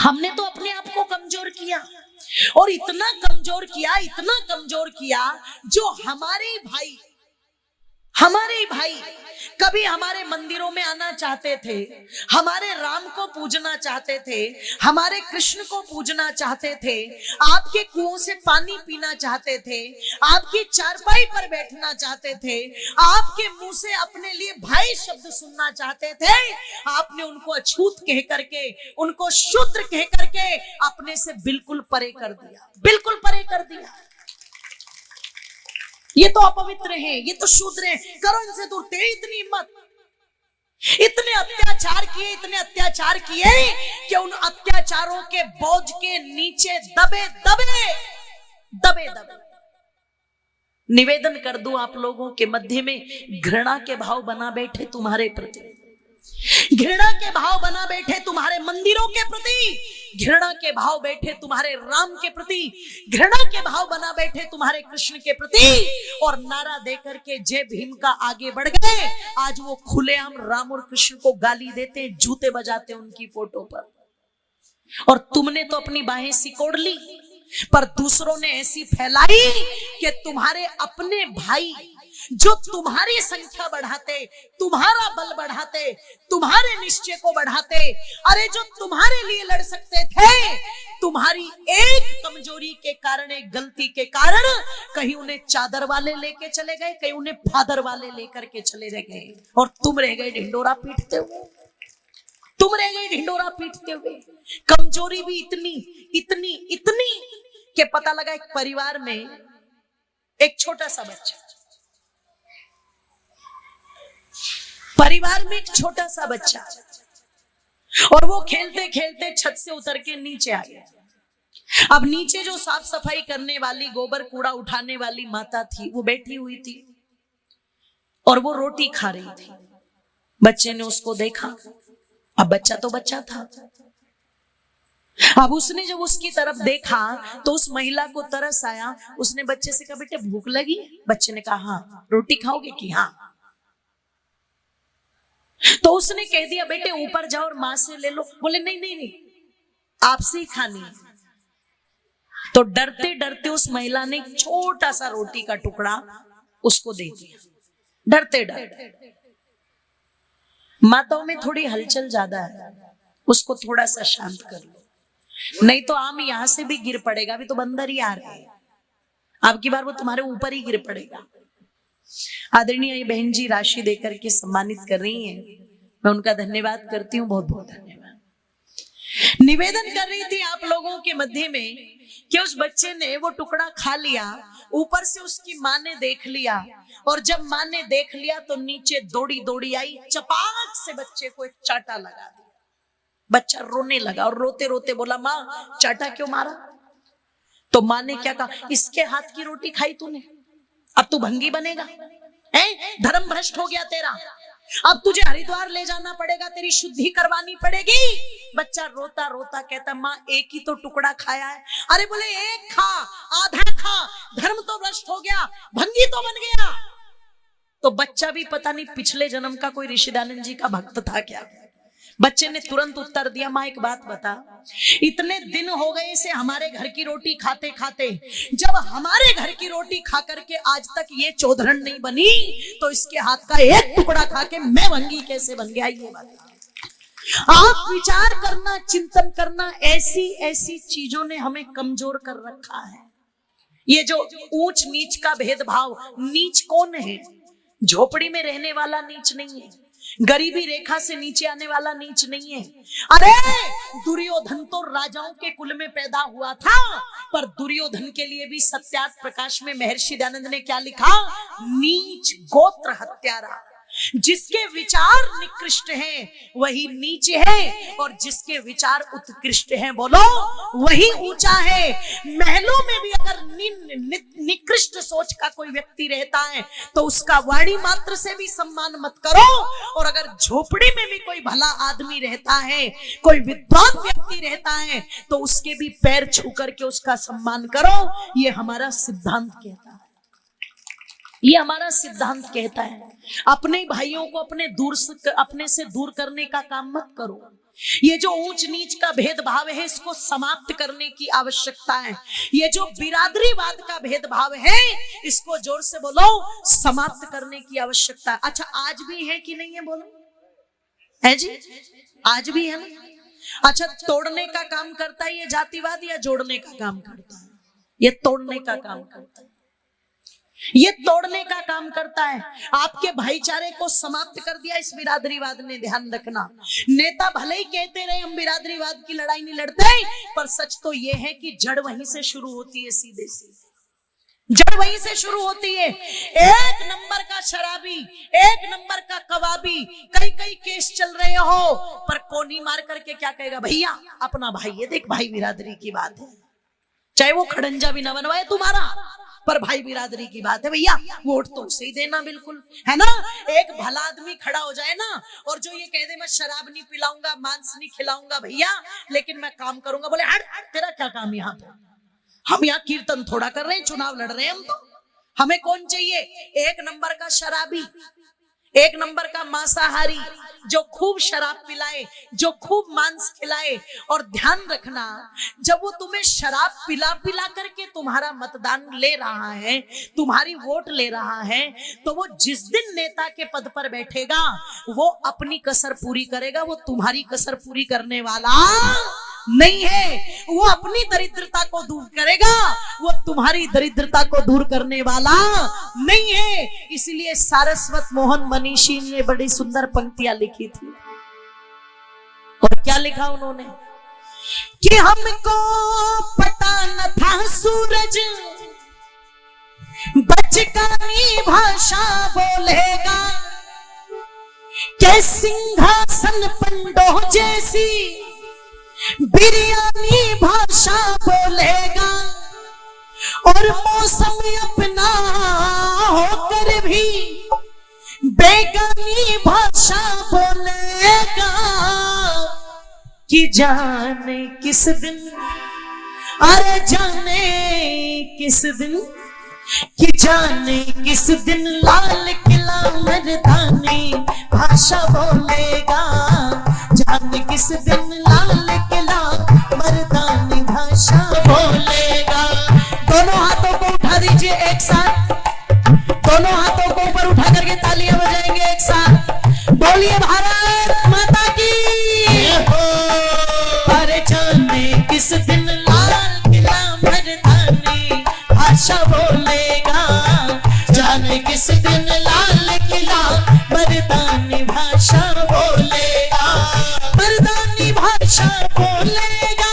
हमने तो अपने आप को कमजोर किया, और इतना कमजोर किया, इतना कमजोर किया, जो हमारे भाई कभी हमारे मंदिरों में आना चाहते थे, हमारे राम को पूजना चाहते थे, हमारे कृष्ण को पूजना चाहते थे, आपके कुओं से पानी पीना चाहते थे, आपकी चारपाई पर बैठना चाहते थे, आपके मुंह से अपने लिए भाई शब्द सुनना चाहते थे, आपने उनको अछूत कह करके, उनको शूद्र कह करके अपने से बिल्कुल परे कर दिया, बिल्कुल परे कर दिया। ये तो अपवित्र हैं, ये तो शूद्र हैं, करो इनसे दूर। तेरी इतनी हिम्मत, इतने अत्याचार किए, इतने अत्याचार किए कि उन अत्याचारों के बोझ के नीचे दबे निवेदन कर दूं आप लोगों के मध्य में घृणा के भाव बना बैठे तुम्हारे प्रति, घृणा के भाव बना बैठे तुम्हारे मंदिरों के प्रति, घृणा के भाव बैठे तुम्हारे राम के प्रति, घृणा के भाव बना बैठे तुम्हारे कृष्ण के प्रति, और नारा देकर के जय भीम का आगे बढ़ गए। आज वो खुलेआम राम और कृष्ण को गाली देते, जूते बजाते उनकी फोटो पर, और तुमने तो अपनी बाहें सिकोड़ ली, पर दूसरों ने ऐसी फैलाई कि तुम्हारे अपने भाई जो तुम्हारी संख्या बढ़ाते, तुम्हारा बल बढ़ाते, तुम्हारे निश्चय को बढ़ाते, अरे जो तुम्हारे लिए लड़ सकते थे, तुम्हारी एक कमजोरी के कारण, एक गलती के कारण कहीं उन्हें चादर वाले लेके चले गए, कहीं उन्हें फादर वाले लेकर के चले गए, और तुम रह गए ढिंडोरा पीटते हुए, तुम रह गए ढिंडोरा पीटते हुए। कमजोरी भी इतनी इतनी इतनी कि पता लगा एक परिवार में एक छोटा सा बच्चा, परिवार में एक छोटा सा बच्चा, और वो खेलते खेलते छत से उतर के नीचे आ गया। अब नीचे जो साफ सफाई करने वाली, गोबर कूड़ा उठाने वाली माता थी, वो बैठी हुई थी और वो रोटी खा रही थी। बच्चे ने उसको देखा, अब बच्चा तो बच्चा था, अब उसने जब उसकी तरफ देखा तो उस महिला को तरस आया। उसने बच्चे से कहा, बेटे भूख लगी? बच्चे ने कहा हाँ। रोटी खाओगे? कि हाँ। तो उसने कह दिया, बेटे ऊपर जाओ और मां से ले लो। बोले नहीं नहीं नहीं, आपसे ही खानी है। तो डरते डरते उस महिला ने छोटा सा रोटी का टुकड़ा उसको दे दिया, डरते डरते। माताओं में थोड़ी हलचल ज्यादा है, उसको थोड़ा सा शांत कर लो, नहीं तो आम यहां से भी गिर पड़ेगा। अभी तो बंदर ही आ रहे हैं, अब की बार वो तुम्हारे ऊपर ही गिर पड़ेगा। आदरणीय बहन जी राशि देकर के सम्मानित कर रही हैं, मैं उनका धन्यवाद करती हूँ, बहुत बहुत धन्यवाद। निवेदन कर रही थी आप लोगों के मध्य में कि उस बच्चे ने वो टुकड़ा खा लिया, ऊपर से उसकी माँ ने देख लिया, और जब माँ ने देख लिया तो नीचे दौड़ी दौड़ी आई, चपाक से बच्चे को एक चाटा लगा दिया। बच्चा रोने लगा और रोते रोते बोला, माँ चाटा क्यों मारा? तो माँ ने क्या कहा, इसके हाथ की रोटी खाई तूने, अब तू भंगी बनेगा, धर्म भ्रष्ट हो गया तेरा, अब तुझे हरिद्वार ले जाना पड़ेगा, तेरी शुद्धि करवानी पड़ेगी। बच्चा रोता रोता कहता, माँ एक ही तो टुकड़ा खाया है। अरे बोले एक खा, आधा खा, धर्म तो भ्रष्ट हो गया, भंगी तो बन गया। तो बच्चा भी पता नहीं पिछले जन्म का कोई ऋषिदानंद जी का भक्त था क्या। बच्चे ने तुरंत उत्तर दिया, माँ एक बात बता, इतने दिन हो गए से हमारे घर की रोटी खाते खाते, जब हमारे घर की रोटी खा करके आज तक ये चौधरण नहीं बनी, तो इसके हाथ का एक टुकड़ा खा के मैं भंगी कैसे बन गया, ये बता। आप विचार करना, चिंतन करना, ऐसी ऐसी चीजों ने हमें कमजोर कर रखा है। ये जो ऊंच नीच का भेदभाव, नीच कौन है? झोपड़ी में रहने वाला नीच नहीं है, गरीबी रेखा से नीचे आने वाला नीच नहीं है। अरे दुर्योधन तो राजाओं के कुल में पैदा हुआ था, पर दुर्योधन के लिए भी सत्यार्थ प्रकाश में महर्षि दयानंद ने क्या लिखा, नीच गोत्र हत्यारा। जिसके विचार निकृष्ट हैं वही नीच है, और जिसके विचार उत्कृष्ट हैं बोलो वही ऊंचा है। महलों में भी अगर निकृष्ट सोच का कोई व्यक्ति रहता है तो उसका वाणी मात्र से भी सम्मान मत करो, और अगर झोपड़ी में भी कोई भला आदमी रहता है, कोई विद्वान व्यक्ति रहता है, तो उसके भी पैर छू करके उसका सम्मान करो। ये हमारा सिद्धांत कहता है, ये हमारा सिद्धांत कहता है। अपने भाइयों को अपने से दूर करने का काम मत करो। ये जो ऊंच नीच का भेदभाव है इसको समाप्त करने की आवश्यकता है। ये जो बिरादरीवाद का भेदभाव है इसको जोर से बोलो समाप्त करने की आवश्यकता है। अच्छा आज भी है कि नहीं है, बोलो है जी, आज भी है ना। अच्छा तोड़ने का काम करता है ये जातिवाद या जोड़ने का काम करता है? ये तोड़ने का काम करता है, ये तोड़ने का काम करता है। आपके भाईचारे को समाप्त कर दिया इस बिरादरीवाद ने, ध्यान रखना। नेता भले ही कहते रहे हम बिरादरीवाद की लड़ाई नहीं लड़ते, पर सच तो ये है कि जड़ वहीं से शुरू होती है, सीधे सीधे जड़ वहीं से शुरू होती है। एक नंबर का शराबी, एक नंबर का कबाबी, कई कई केस चल रहे हो, पर कोनी मार करके क्या कहेगा, भैया अपना भाई है, देख भाई बिरादरी की बात है, चाहे वो खड़ंजा भी ना बनवाए तुम्हारा, पर भाई बिरादरी की बात है, भैया वोट तो उसे ही देना, बिल्कुल है ना। एक भला आदमी खड़ा हो जाए ना और जो ये कह दे मैं शराब नहीं पिलाऊंगा, मांस नहीं खिलाऊंगा भैया, लेकिन मैं काम करूंगा, बोले हट तेरा क्या काम यहाँ पे, हम यहाँ कीर्तन थोड़ा कर रहे हैं, चुनाव लड़ रहे हैं हम तो, हमें कौन चाहिए? एक नंबर का शराबी, एक नंबर का मांसाहारी, जो खूब शराब पिलाए, जो खूब मांस खिलाए। और ध्यान रखना, जब वो तुम्हें शराब पिला पिला करके तुम्हारा मतदान ले रहा है, तुम्हारी वोट ले रहा है, तो वो जिस दिन नेता के पद पर बैठेगा वो अपनी कसर पूरी करेगा, वो तुम्हारी कसर पूरी करने वाला नहीं है। वो अपनी दरिद्रता को दूर करेगा, वो तुम्हारी दरिद्रता को दूर करने वाला नहीं है। इसलिए सारस्वत मोहन मनीषी ने बड़ी सुंदर पंक्तियां लिखी थी। और क्या लिखा उन्होंने कि हमको पता न था सूरज बचकानी भाषा बोलेगा, के सिंहासन पंडो जैसी बिरयानी भाषा बोलेगा, और मौसम अपना होकर भी बेगानी भाषा बोलेगा, कि जाने किस दिन, अरे जाने किस दिन, कि जाने किस दिन लाल किला मर्दानी भाषा बोलेगा, जाने किस दिन लाल किला मर्दानी भाषा बोलेगा। दोनों हाथों को उठा दीजिए एक साथ, दोनों हाथों को ऊपर उठा करके तालियां बजाएंगे एक साथ, बोलिए भारत माता की। अरे जाने किस दिन लाल किला मर्दानी भाषा बोलेगा, जाने किस दिन लाल किला मर्दानी भाषा बोलेगा, मर्दानी भाषा बोलेगा,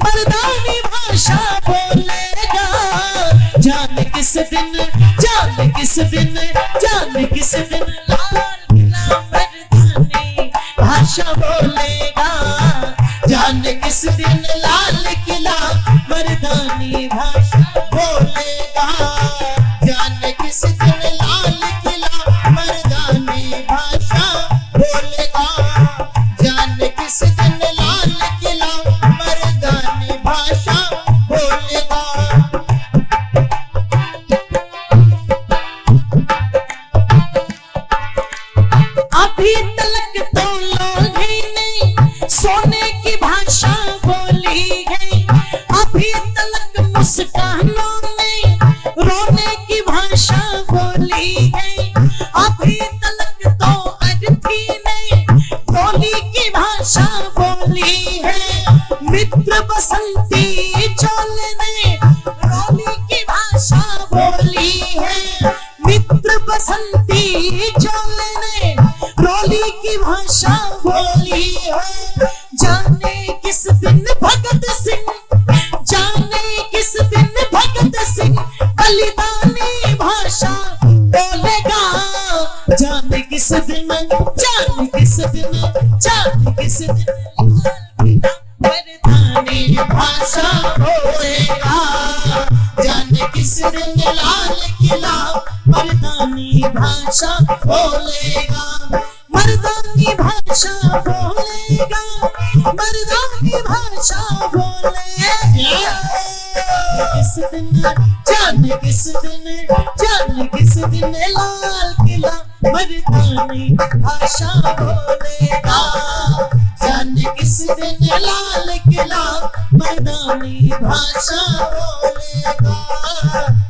मर्दानी भाषा बोलेगा, जाने किस दिन, जाने किस दिन, जाने किस दिन लाल किला मर्दानी भाषा बोलेगा, जाने किस दिन लाल किला मर्दानी भाषा बोलेगा, जाने किस दिन लाल किला मर्दानी भाषा बोलेगा, जाने किस दिन लाल किला मर्दानी भाषा बोलेगा। अभी तलक तो लोहे ने सोने की भाषा बोली है, अभी तलक मुस्कानों ने रोने की भाषा बोली है, अभी तलक तो अर्थी ने बोली की भाषा बोली है, मित्र बसंती चोले ने रोली की भाषा बोली है, मित्र बसंती चोले ने रोली की भाषा बोली है, जाने किस दिन भगत सिंह, जाने किस दिन भगत सिंह बलिदानी भाषा बोलेगा, जाने किस दिन, जाने किस दिन, जाने किस दिन मर्दानी भाषा बोलेगा, जाने किस दिन लाल किला मर्दानी भाषा बोलेगा, मर्दानी भाषा बोलेगा, मर्दानी भाषा बोलेगा, किस दिन, जाने किस दिन, जाने किस दिन लाल किला मर्दानी भाषा बोलेगा, जाने किस दिन लाल किला मर्दानी भाषा बोलेगा,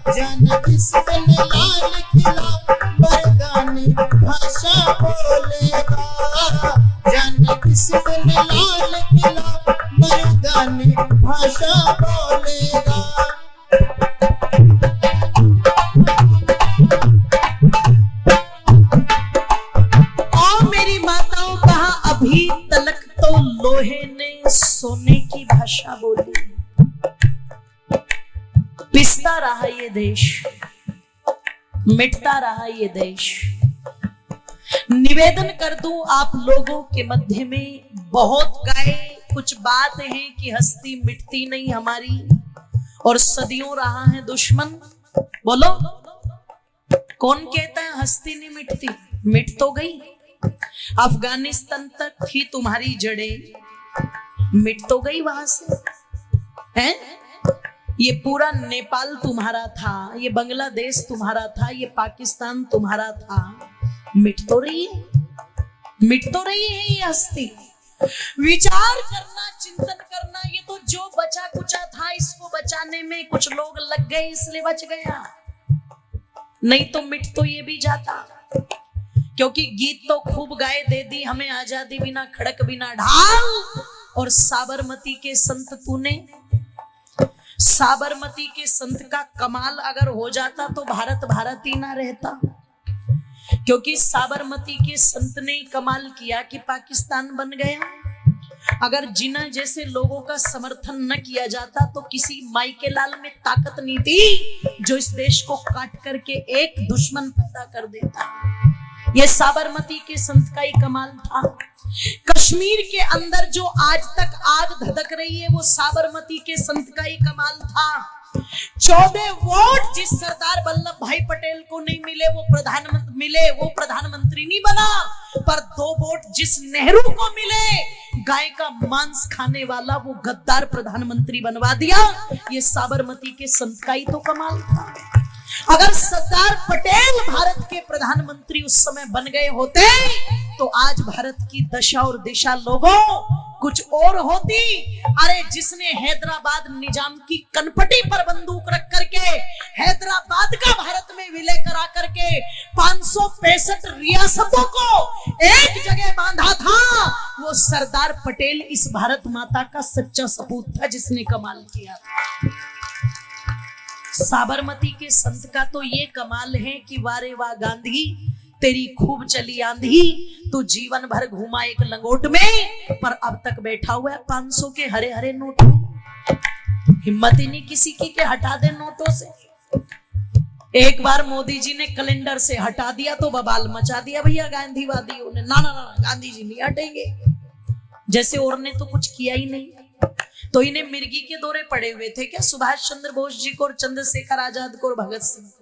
जाने किस दिन लाल किला मर्दानी भाषा बोलेगा, जाने किस दिन लाल किला मर्दानी भाषा बोलेगा। अभी तलक तो लोहे ने सोने की भाषा बोली, पिसता रहा ये देश, मिटता रहा ये देश। निवेदन कर दूं आप लोगों के मध्य में, बहुत गाए कुछ बात है कि हस्ती मिटती नहीं हमारी और सदियों रहा है दुश्मन। बोलो कौन कहता है हस्ती नहीं मिटती? मिट तो गई, अफगानिस्तान तक थी तुम्हारी जड़ें, मिट तो गई वहां से, हैं? ये पूरा नेपाल तुम्हारा था, ये बांग्लादेश तुम्हारा था, ये पाकिस्तान तुम्हारा था, मिट तो रही है, मिट तो रही है ये हस्ती। विचार करना, चिंतन करना, ये तो जो बचा कुचा था इसको बचाने में कुछ लोग लग गए इसलिए बच गया, नहीं तो मिट तो ये भी जाता। क्योंकि गीत तो खूब गाए, दे दी हमें आजादी बिना खड़क बिना ढाल, और साबरमती के संत तूने, साबरमती के संत का कमाल अगर हो जाता तो भारत भारत ही ना रहता। क्योंकि साबरमती के संत ने कमाल किया कि पाकिस्तान बन गया। अगर जिन्ना जैसे लोगों का समर्थन न किया जाता तो किसी माइकेलाल में ताकत नहीं थी जो इस देश को काट करके एक दुश्मन पैदा कर देता। ये साबरमती के संत का ही कमाल था। कश्मीर के अंदर जो आज तक आग धधक रही है वो साबरमती के संत का ही कमाल था। 14 वोट जिस सरदार वल्लभ भाई पटेल को नहीं मिले वो प्रधानमंत्री नहीं बना, पर 2 वोट जिस नेहरू को मिले गाय का मांस खाने वाला वो गद्दार प्रधानमंत्री बनवा दिया। ये साबरमती के संत का ही तो कमाल था। अगर सरदार पटेल भारत के प्रधानमंत्री उस समय बन गए होते तो आज भारत की दशा और दिशा लोगों कुछ और होती। अरे जिसने हैदराबाद निजाम की कनपटी पर बंदूक रख करके हैदराबाद का भारत में विलय करा करके 565 रियासतों को एक जगह बांधा था, वो सरदार पटेल इस भारत माता का सच्चा सपूत था जिसने कमाल किया। साबरमती के संत का तो ये कमाल है कि वारे वाह गांधी तेरी खूब चली आंधी, तू जीवन भर घूमा एक लंगोट में पर अब तक बैठा हुआ है 500 के हरे हरे नोट में। हिम्मत ही नहीं किसी की के हटा दे नोटों से। एक बार मोदी जी ने कैलेंडर से हटा दिया तो बवाल मचा दिया भैया गांधीवादियों ने। ना ना ना गांधी जी नहीं हटेंगे, जैसे और ने तो कुछ किया ही नहीं। तो इन्हें मिर्गी के दौरे पड़े हुए थे क्या सुभाष चंद्र बोस जी को और चंद्रशेखर आजाद को और भगत सिंह को?